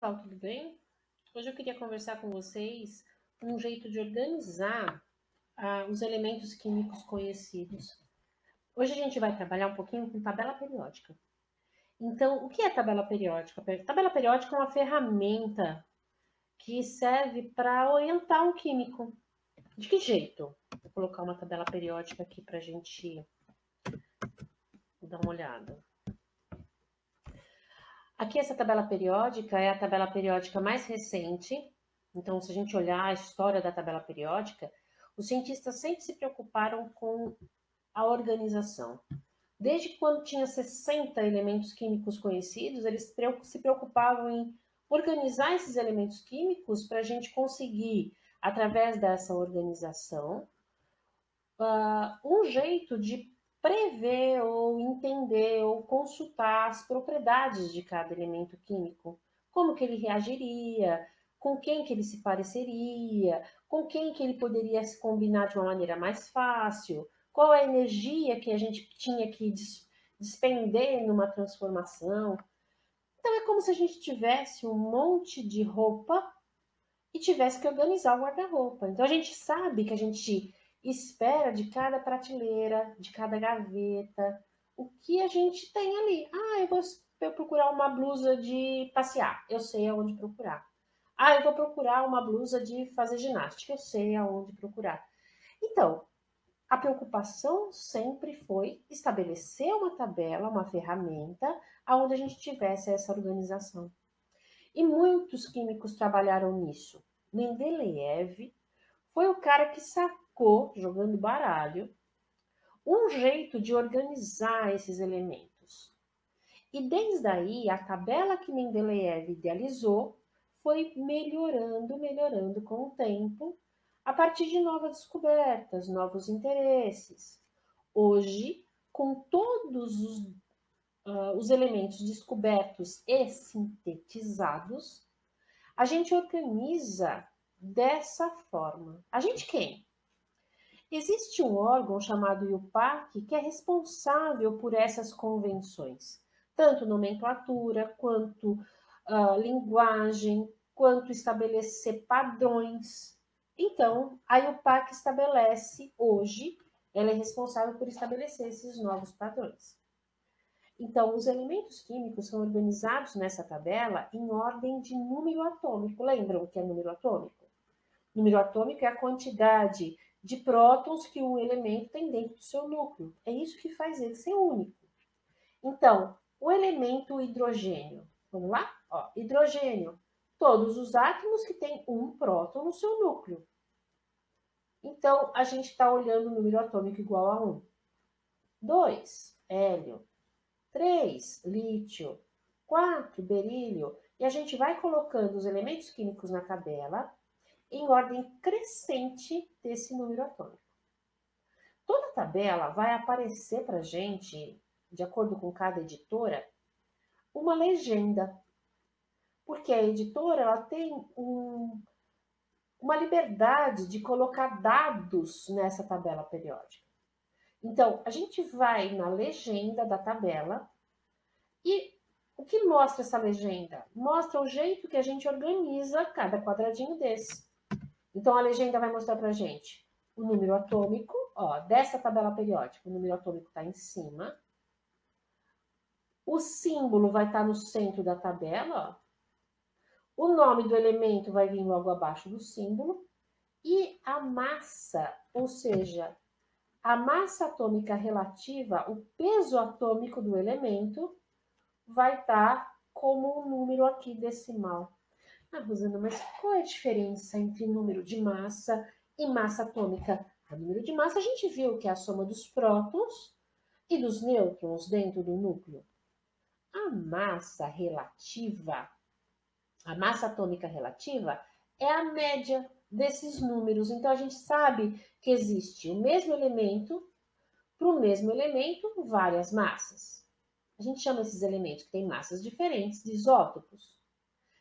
Pessoal, tudo bem? Hoje eu queria conversar com vocês um jeito de organizar os elementos químicos conhecidos. Hoje a gente vai trabalhar um pouquinho com tabela periódica. Então, o que é tabela periódica? Tabela periódica é uma ferramenta que serve para orientar um químico. De que jeito? Vou colocar uma tabela periódica aqui para a gente dar uma olhada. Aqui essa tabela periódica é a tabela periódica mais recente. Então, se a gente olhar a história da tabela periódica, os cientistas sempre se preocuparam com a organização. Desde quando tinha 60 elementos químicos conhecidos, eles se preocupavam em organizar esses elementos químicos para a gente conseguir, através dessa organização, um jeito de prever ou entender ou consultar as propriedades de cada elemento químico, como que ele reagiria, com quem que ele se pareceria, com quem que ele poderia se combinar de uma maneira mais fácil, qual a energia que a gente tinha que despender numa transformação. Então é como se a gente tivesse um monte de roupa e tivesse que organizar o guarda-roupa. Então a gente sabe que a gente espera de cada prateleira, de cada gaveta, o que a gente tem ali. Eu vou procurar uma blusa de passear, eu sei aonde procurar. Eu vou procurar uma blusa de fazer ginástica, eu sei aonde procurar. Então, a preocupação sempre foi estabelecer uma tabela, uma ferramenta, onde a gente tivesse essa organização. E muitos químicos trabalharam nisso. Mendeleev foi o cara que sacou, jogando baralho, um jeito de organizar esses elementos. E desde aí, a tabela que Mendeleev idealizou foi melhorando com o tempo, a partir de novas descobertas, novos interesses. Hoje, com todos os elementos descobertos e sintetizados, a gente organiza dessa forma. A gente quem? Existe um órgão chamado IUPAC que é responsável por essas convenções, tanto nomenclatura, quanto linguagem, quanto estabelecer padrões. Então, a IUPAC estabelece hoje, ela é responsável por estabelecer esses novos padrões. Então, os elementos químicos são organizados nessa tabela em ordem de número atômico. Lembram o que é número atômico? Número atômico é a quantidade de prótons que um elemento tem dentro do seu núcleo. É isso que faz ele ser único. Então, o elemento hidrogênio. Vamos lá? Hidrogênio. Todos os átomos que têm um próton no seu núcleo. Então, a gente está olhando o número atômico igual a 1. 2, hélio. 3, lítio. 4, berílio. E a gente vai colocando os elementos químicos na tabela em ordem crescente desse número atômico. Toda tabela vai aparecer para a gente, de acordo com cada editora, uma legenda. Porque a editora ela tem uma liberdade de colocar dados nessa tabela periódica. Então, a gente vai na legenda da tabela e o que mostra essa legenda? Mostra o jeito que a gente organiza cada quadradinho desse. Então, a legenda vai mostrar para a gente o número atômico, dessa tabela periódica. O número atômico está em cima. O símbolo vai estar no centro da tabela. O nome do elemento vai vir logo abaixo do símbolo. E a massa, ou seja, a massa atômica relativa, o peso atômico do elemento, vai estar como um número aqui decimal. Rosana, mas qual é a diferença entre número de massa e massa atômica? O número de massa a gente viu que é a soma dos prótons e dos nêutrons dentro do núcleo. A massa relativa, a massa atômica relativa, é a média desses números. Então a gente sabe que existe o mesmo elemento, para o mesmo elemento, várias massas. A gente chama esses elementos que têm massas diferentes de isótopos.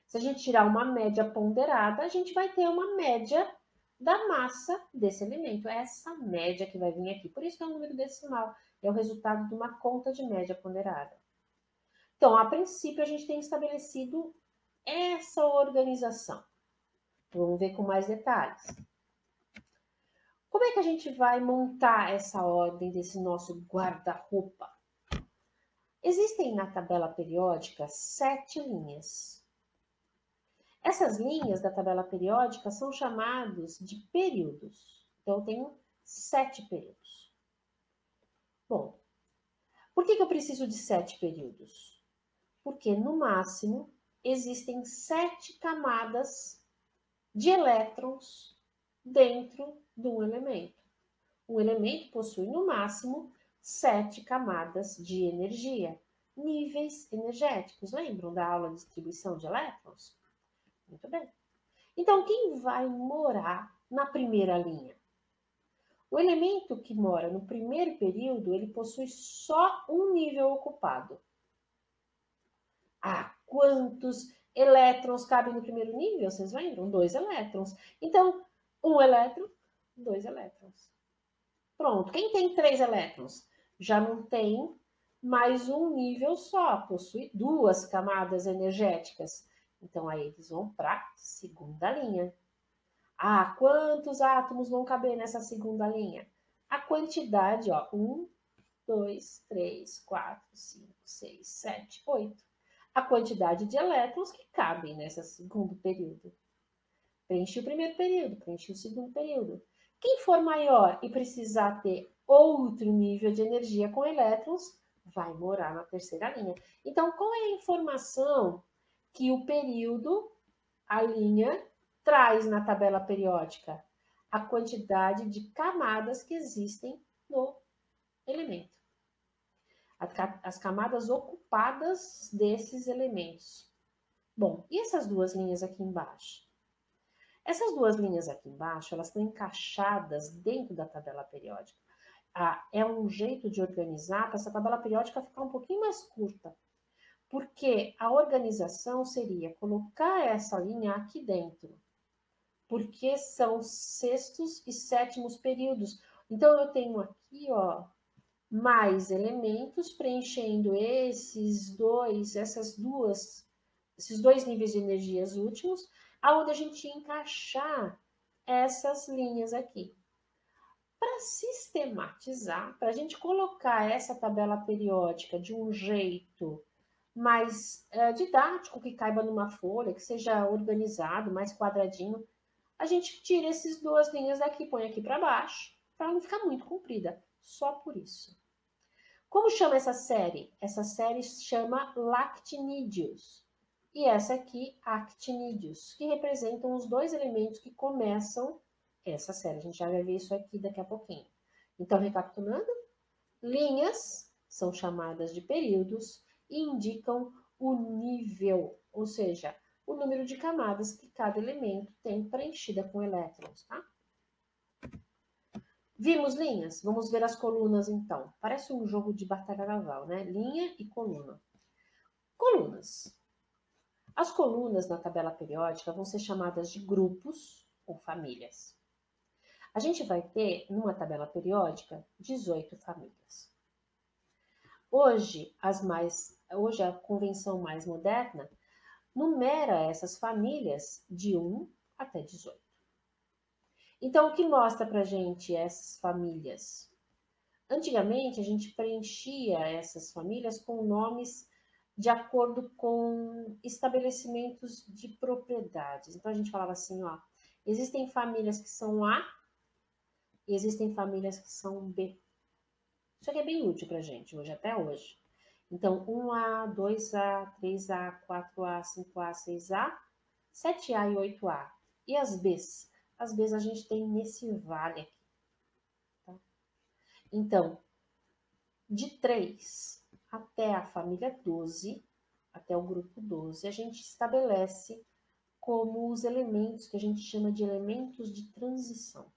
Se a gente tirar uma média ponderada, a gente vai ter uma média da massa desse elemento. É essa média que vai vir aqui. Por isso que é um número decimal. É o resultado de uma conta de média ponderada. Então, a princípio, a gente tem estabelecido essa organização? Vamos ver com mais detalhes. Como é que a gente vai montar essa ordem desse nosso guarda-roupa? Existem na tabela periódica 7 linhas. Essas linhas da tabela periódica são chamadas de períodos. Então, eu tenho 7 períodos. Bom, por que eu preciso de 7 períodos? Porque, no máximo, existem 7 camadas de elétrons dentro de um elemento. Um elemento possui, no máximo, 7 camadas de energia, níveis energéticos. Lembram da aula de distribuição de elétrons? Muito bem. Então, quem vai morar na primeira linha? O elemento que mora no primeiro período, ele possui só um nível ocupado. Ah, quantos elétrons cabem no primeiro nível? Vocês lembram? 2 elétrons. Então, 1 elétron, 2 elétrons. Pronto. Quem tem 3 elétrons? Já não tem mais um nível só, possui 2 camadas energéticas. Então, aí eles vão para a segunda linha. Ah, quantos átomos vão caber nessa segunda linha? A quantidade, ó, 1, 2, 3, 4, 5, 6, 7, 8. A quantidade de elétrons que cabem nesse segundo período. Preenchi o primeiro período, preenchi o segundo período. Quem for maior e precisar ter outro nível de energia com elétrons, vai morar na terceira linha. Então, qual é a informação que o período, a linha, traz na tabela periódica? A quantidade de camadas que existem no elemento. As camadas ocupadas desses elementos. Bom, e essas duas linhas aqui embaixo? Essas duas linhas aqui embaixo, elas estão encaixadas dentro da tabela periódica. É um jeito de organizar para essa tabela periódica ficar um pouquinho mais curta. Porque a organização seria colocar essa linha aqui dentro. Porque são sextos e sétimos períodos. Então, eu tenho aqui, ó, mais elementos preenchendo esses dois níveis de energias últimos, aonde a gente ia encaixar essas linhas aqui. Para sistematizar, para a gente colocar essa tabela periódica de um jeito mais didático, que caiba numa folha, que seja organizado, mais quadradinho, a gente tira essas duas linhas daqui, põe aqui para baixo, para não ficar muito comprida, só por isso. Como chama essa série? Essa série se chama lactinídeos. E essa aqui, actinídeos, que representam os dois elementos que começam essa série. A gente já vai ver isso aqui daqui a pouquinho. Então, recapitulando, linhas são chamadas de períodos e indicam o nível, ou seja, o número de camadas que cada elemento tem preenchida com elétrons, tá? Vimos linhas? Vamos ver as colunas, então. Parece um jogo de bacalhau, né? Linha e coluna. Colunas. As colunas na tabela periódica vão ser chamadas de grupos ou famílias. A gente vai ter, numa tabela periódica, 18 famílias. Hoje, a convenção mais moderna numera essas famílias de 1 até 18. Então, o que mostra pra gente essas famílias? Antigamente, a gente preenchia essas famílias com nomes de acordo com estabelecimentos de propriedades. Então, a gente falava assim, ó, existem famílias que são A e existem famílias que são B. Isso aqui é bem útil pra gente, hoje, até hoje. Então, 1A, 2A, 3A, 4A, 5A, 6A, 7A e 8A. E as Bs? As Bs a gente tem nesse vale aqui. Tá? Então, de 3 até a família 12, até o grupo 12, a gente estabelece como os elementos que a gente chama de elementos de transição.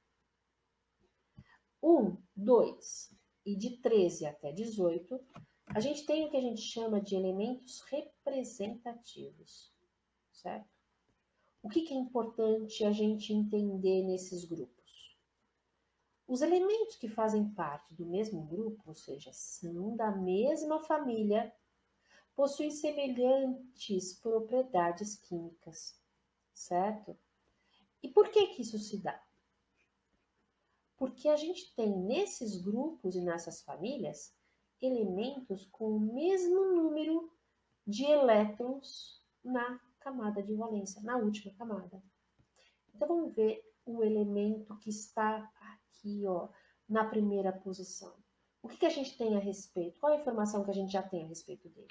1, 2 e de 13 até 18, a gente tem o que a gente chama de elementos representativos, certo? O que é importante a gente entender nesses grupos? Os elementos que fazem parte do mesmo grupo, ou seja, são da mesma família, possuem semelhantes propriedades químicas, certo? E por que que isso se dá? Porque a gente tem nesses grupos e nessas famílias elementos com o mesmo número de elétrons na camada de valência, na última camada. Então vamos ver o elemento que está aqui, ó, na primeira posição. O que a gente tem a respeito? Qual a informação que a gente já tem a respeito dele?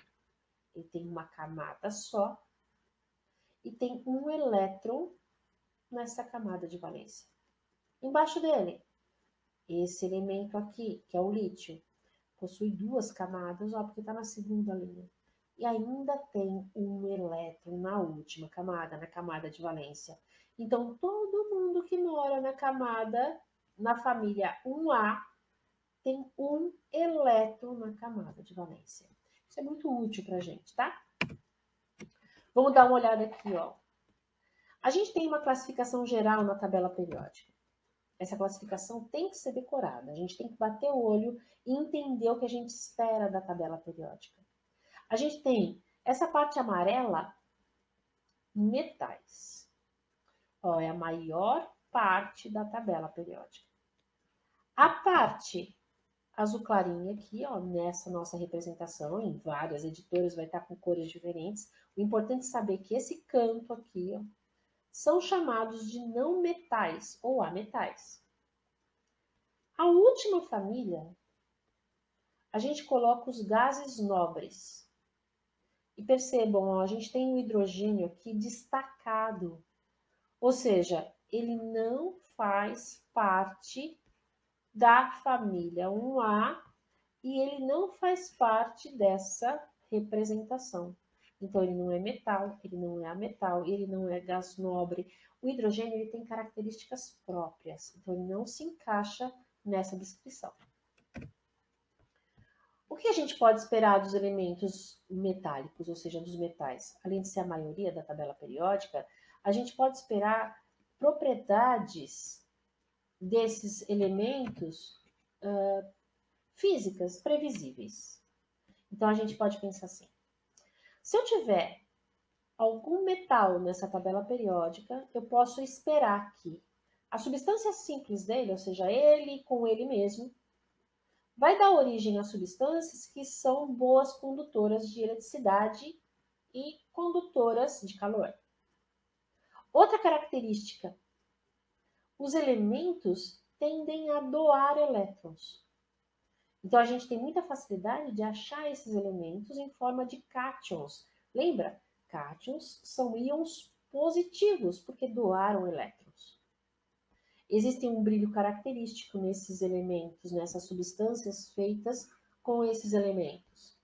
Ele tem uma camada só e tem um elétron nessa camada de valência. Embaixo dele, esse elemento aqui, que é o lítio, possui duas camadas, ó, porque está na segunda linha. E ainda tem um elétron na última camada, na camada de valência. Então, todo mundo que mora na camada, na família 1A, tem um elétron na camada de valência. Isso é muito útil para a gente, tá? Vamos dar uma olhada aqui, ó. A gente tem uma classificação geral na tabela periódica. Essa classificação tem que ser decorada. A gente tem que bater o olho e entender o que a gente espera da tabela periódica. A gente tem essa parte amarela, metais. Ó, é a maior parte da tabela periódica. A parte azul clarinha aqui, ó, nessa nossa representação, em várias editoras vai estar com cores diferentes. O importante é saber que esse canto aqui, ó, são chamados de não metais ou ametais. A última família, a gente coloca os gases nobres. E percebam, ó, a gente tem o hidrogênio aqui destacado. Ou seja, ele não faz parte da família 1A e ele não faz parte dessa representação. Então, ele não é metal, ele não é ametal, ele não é gás nobre. O hidrogênio ele tem características próprias, então ele não se encaixa nessa descrição. O que a gente pode esperar dos elementos metálicos, ou seja, dos metais? Além de ser a maioria da tabela periódica, a gente pode esperar propriedades desses elementos físicas previsíveis. Então, a gente pode pensar assim. Se eu tiver algum metal nessa tabela periódica, eu posso esperar que a substância simples dele, ou seja, ele com ele mesmo, vai dar origem a substâncias que são boas condutoras de eletricidade e condutoras de calor. Outra característica, os elementos tendem a doar elétrons. Então, a gente tem muita facilidade de achar esses elementos em forma de cátions. Lembra? Cátions são íons positivos, porque doaram elétrons. Existe um brilho característico nesses elementos, nessas substâncias feitas com esses elementos.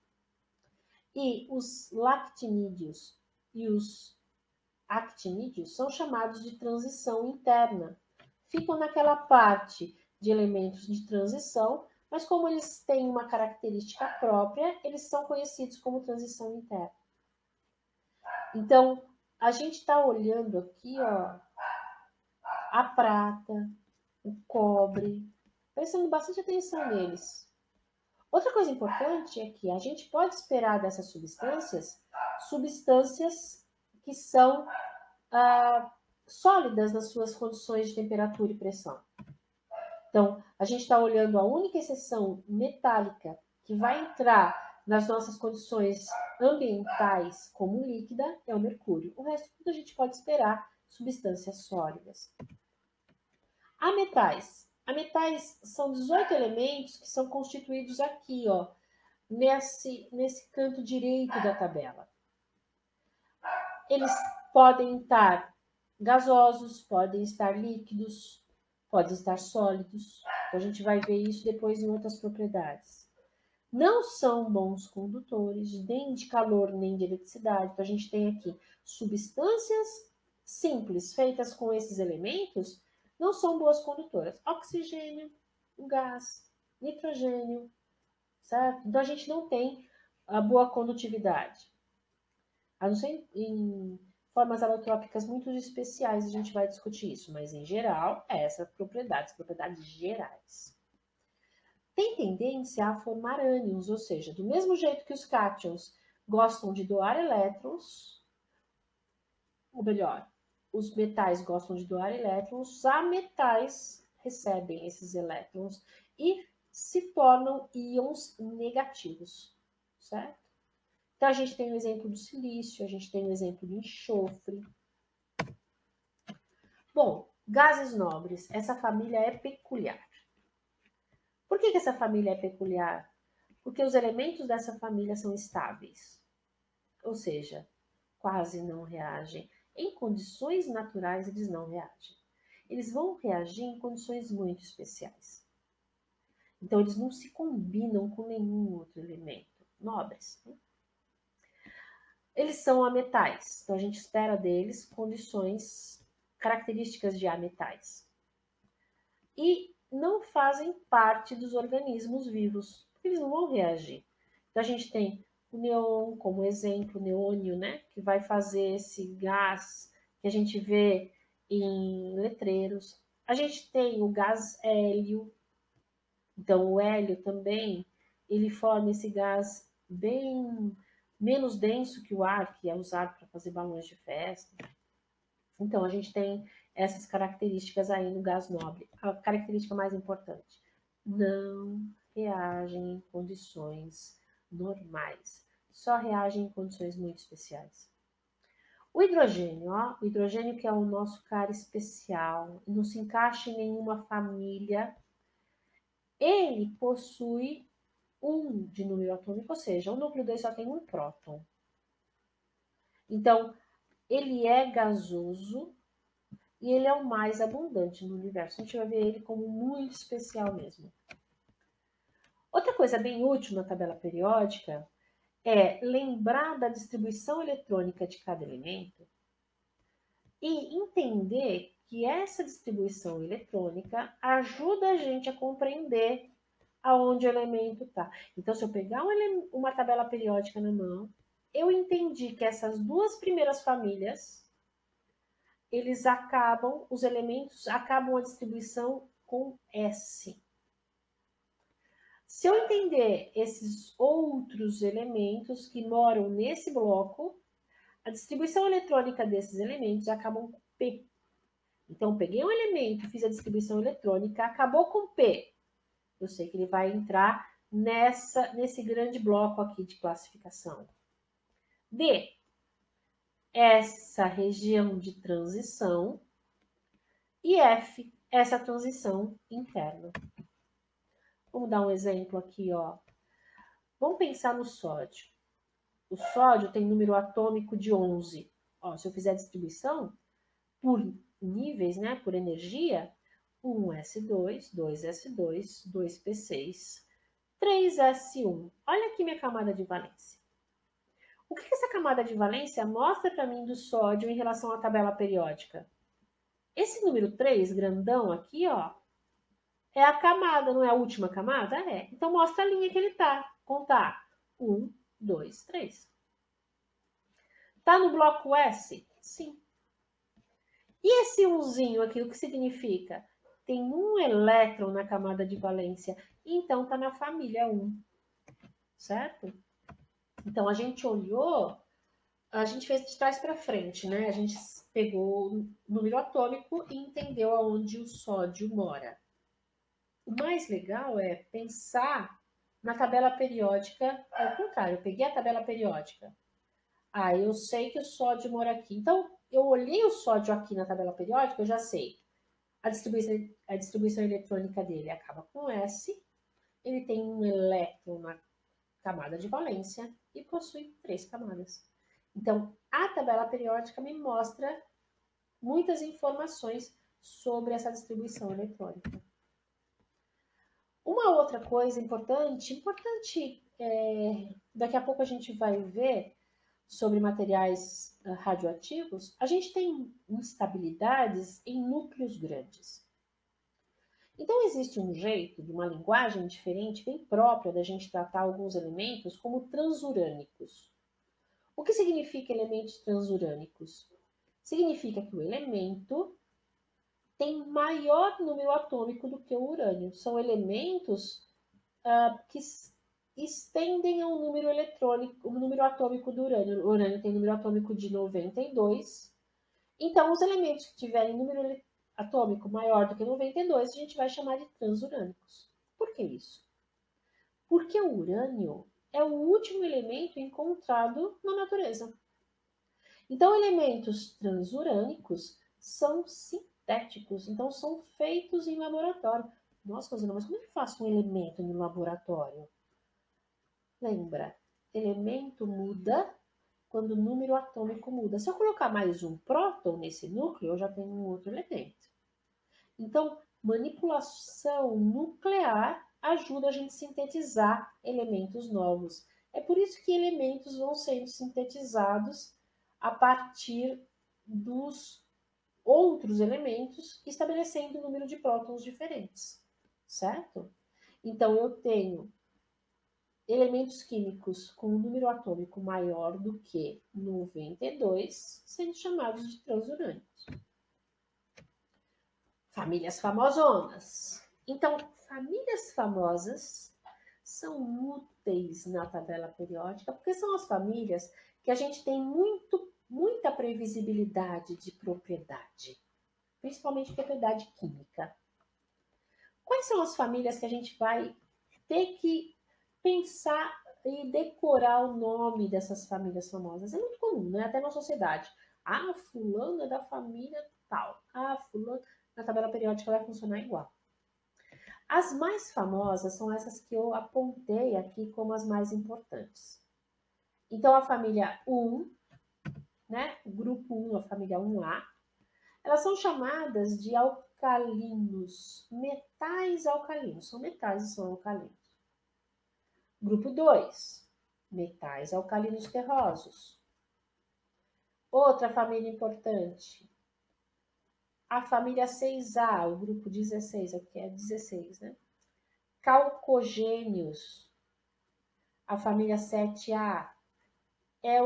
E os lactinídeos e os actinídeos são chamados de transição interna. Ficam naquela parte de elementos de transição, mas como eles têm uma característica própria, eles são conhecidos como transição interna. Então, a gente está olhando aqui, ó, a prata, o cobre, prestando bastante atenção neles. Outra coisa importante é que a gente pode esperar dessas substâncias que são sólidas nas suas condições de temperatura e pressão. Então, a gente está olhando a única exceção metálica que vai entrar nas nossas condições ambientais como líquida é o mercúrio. O resto tudo a gente pode esperar substâncias sólidas. Ametais. Ametais são 18 elementos que são constituídos aqui, ó, nesse canto direito da tabela. Eles podem estar gasosos, podem estar líquidos, podem estar sólidos. Então, a gente vai ver isso depois em outras propriedades. Não são bons condutores, nem de calor, nem de eletricidade. Então, a gente tem aqui substâncias simples feitas com esses elementos, não são boas condutoras. Oxigênio, gás, nitrogênio, certo? Então, a gente não tem a boa condutividade. A não ser em formas alotrópicas muito especiais, a gente vai discutir isso, mas em geral, essas propriedades gerais. Tem tendência a formar ânions, ou seja, do mesmo jeito que os cátions gostam de doar elétrons, ou melhor, os metais gostam de doar elétrons, os ametais recebem esses elétrons e se tornam íons negativos, certo? Então, a gente tem o exemplo do silício, a gente tem o exemplo do enxofre. Bom, gases nobres, essa família é peculiar. Por que essa família é peculiar? Porque os elementos dessa família são estáveis, ou seja, quase não reagem. Em condições naturais, eles não reagem. Eles vão reagir em condições muito especiais. Então, eles não se combinam com nenhum outro elemento nobres. Eles são ametais, então a gente espera deles condições características de ametais. E não fazem parte dos organismos vivos, porque eles não vão reagir. Então a gente tem o neon como exemplo, o neônio, né, que vai fazer esse gás que a gente vê em letreiros. A gente tem o gás hélio. Então o hélio também, ele forma esse gás bem menos denso que o ar, que é usado para fazer balões de festa. Então a gente tem essas características aí no gás nobre. A característica mais importante: não reagem em condições normais, só reagem em condições muito especiais. O hidrogênio, ó, o hidrogênio que é o nosso cara especial, não se encaixa em nenhuma família, ele possui 1 de número atômico, ou seja, o núcleo dele só tem um próton. Então, ele é gasoso, e ele é o mais abundante no universo. A gente vai ver ele como muito especial mesmo. Outra coisa bem útil na tabela periódica é lembrar da distribuição eletrônica de cada elemento e entender que essa distribuição eletrônica ajuda a gente a compreender aonde o elemento está. Então, se eu pegar uma tabela periódica na mão, eu entendi que essas duas primeiras famílias os elementos acabam a distribuição com S. Se eu entender esses outros elementos que moram nesse bloco, a distribuição eletrônica desses elementos acabam com P. Então, peguei um elemento, fiz a distribuição eletrônica, acabou com P. Eu sei que ele vai entrar nesse grande bloco aqui de classificação. D, essa região de transição. E F, essa transição interna. Vamos dar um exemplo aqui, ó. Vamos pensar no sódio. O sódio tem número atômico de 11. Ó, se eu fizer a distribuição por níveis, né, por energia, 1s2, 2s2, 2p6, 3s1. Olha aqui minha camada de valência. O que essa camada de valência mostra para mim do sódio em relação à tabela periódica? Esse número 3, grandão aqui, ó, é a camada, não é a última camada? É. Então, mostra a linha que ele tá. Contar. 1, 2, 3. Tá no bloco S? Sim. E esse 1zinho aqui, o que significa? Tem um elétron na camada de valência. Então, tá na família 1. Certo? Então, a gente olhou, a gente fez de trás para frente, né? A gente pegou o número atômico e entendeu aonde o sódio mora. O mais legal é pensar na tabela periódica ao contrário. Eu peguei a tabela periódica. Eu sei que o sódio mora aqui. Então, eu olhei o sódio aqui na tabela periódica, eu já sei. A distribuição eletrônica dele acaba com S. Ele tem um elétron na camada de valência e possui 3 camadas. Então, a tabela periódica me mostra muitas informações sobre essa distribuição eletrônica. Uma outra coisa importante, daqui a pouco a gente vai ver sobre materiais radioativos, a gente tem instabilidades em núcleos grandes. Então existe um jeito, de uma linguagem diferente, bem própria da gente tratar alguns elementos como transurânicos. O que significa elementos transurânicos? Significa que o elemento tem maior número atômico do que o urânio. São elementos que estendem ao número eletrônico, o número atômico do urânio. O urânio tem número atômico de 92. Então, os elementos que tiverem número atômico maior do que 92, a gente vai chamar de transurânicos. Por que isso? Porque o urânio é o último elemento encontrado na natureza. Então, elementos transurânicos são sintéticos, então são feitos em laboratório. Nossa, Rosana, mas como é que faço um elemento no laboratório? Lembra, elemento muda quando o número atômico muda. Se eu colocar mais um próton nesse núcleo, eu já tenho um outro elemento. Então, manipulação nuclear ajuda a gente a sintetizar elementos novos. É por isso que elementos vão sendo sintetizados a partir dos outros elementos, estabelecendo um número de prótons diferentes, certo? Então, eu tenho elementos químicos com um número atômico maior do que 92, sendo chamados de transurânicos. Famílias famosonas. Então, famílias famosas são úteis na tabela periódica, porque são as famílias que a gente tem muita previsibilidade de propriedade, principalmente propriedade química. Quais são as famílias que a gente vai ter que pensar e decorar o nome dessas famílias famosas? É muito comum, né? Até na sociedade. Ah, fulano é da família tal. Ah, fulano... Na tabela periódica vai funcionar igual. As mais famosas são essas que eu apontei aqui como as mais importantes. Então, a família 1, né? O grupo 1, a família 1A, elas são chamadas de alcalinos, metais alcalinos. São metais e são alcalinos. Grupo 2, metais alcalinos terrosos. Outra família importante, a família 6A, o grupo 16, aqui é 16, né? Calcogênios. A família 7A é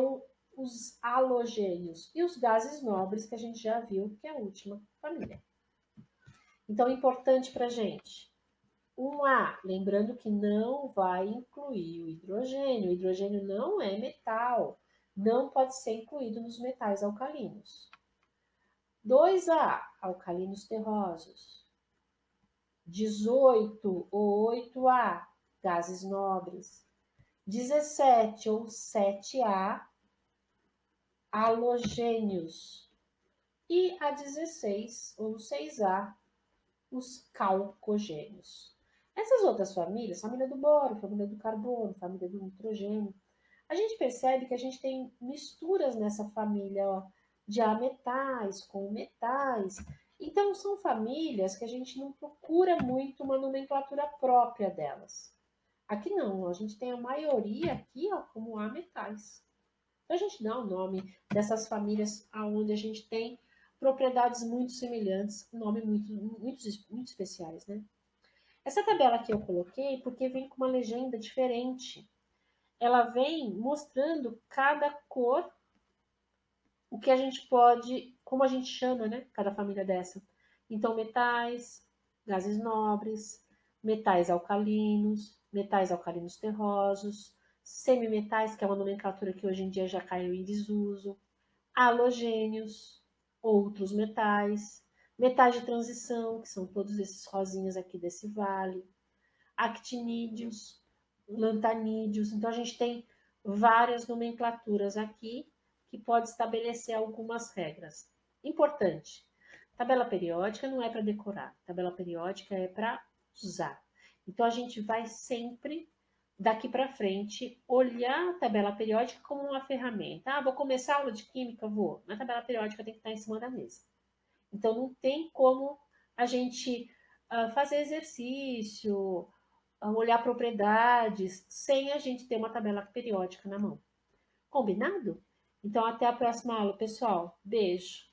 os halogênios. E os gases nobres, que a gente já viu, que é a última família. Então, importante para a gente. 1A, lembrando que não vai incluir o hidrogênio. O hidrogênio não é metal, não pode ser incluído nos metais alcalinos. 2A, alcalinos terrosos. 18 ou 8A, gases nobres. 17 ou 7A, halogênios. E a 16 ou 6A, os calcogênios. Essas outras famílias, família do boro, família do carbono, família do nitrogênio, a gente percebe que a gente tem misturas nessa família, ó, de ametais com metais. Então, são famílias que a gente não procura muito uma nomenclatura própria delas. Aqui não, a gente tem a maioria aqui, ó, como ametais. Então, a gente dá o nome dessas famílias onde a gente tem propriedades muito semelhantes, nome muito especiais, né? Essa tabela aqui eu coloquei porque vem com uma legenda diferente. Ela vem mostrando cada cor, o que a gente pode, como a gente chama, né? Cada família dessa. Então, metais, gases nobres, metais alcalinos terrosos, semimetais, que é uma nomenclatura que hoje em dia já caiu em desuso, halogênios, outros metais, metais de transição, que são todos esses rosinhas aqui desse vale, actinídeos, lantanídeos. Então, a gente tem várias nomenclaturas aqui que pode estabelecer algumas regras. Importante, tabela periódica não é para decorar, tabela periódica é para usar. Então, a gente vai sempre, daqui para frente, olhar a tabela periódica como uma ferramenta. Ah, vou começar a aula de química? Vou. Mas a tabela periódica tem que estar em cima da mesa. Então, não tem como a gente fazer exercício, olhar propriedades, sem a gente ter uma tabela periódica na mão. Combinado? Então, até a próxima aula, pessoal. Beijo!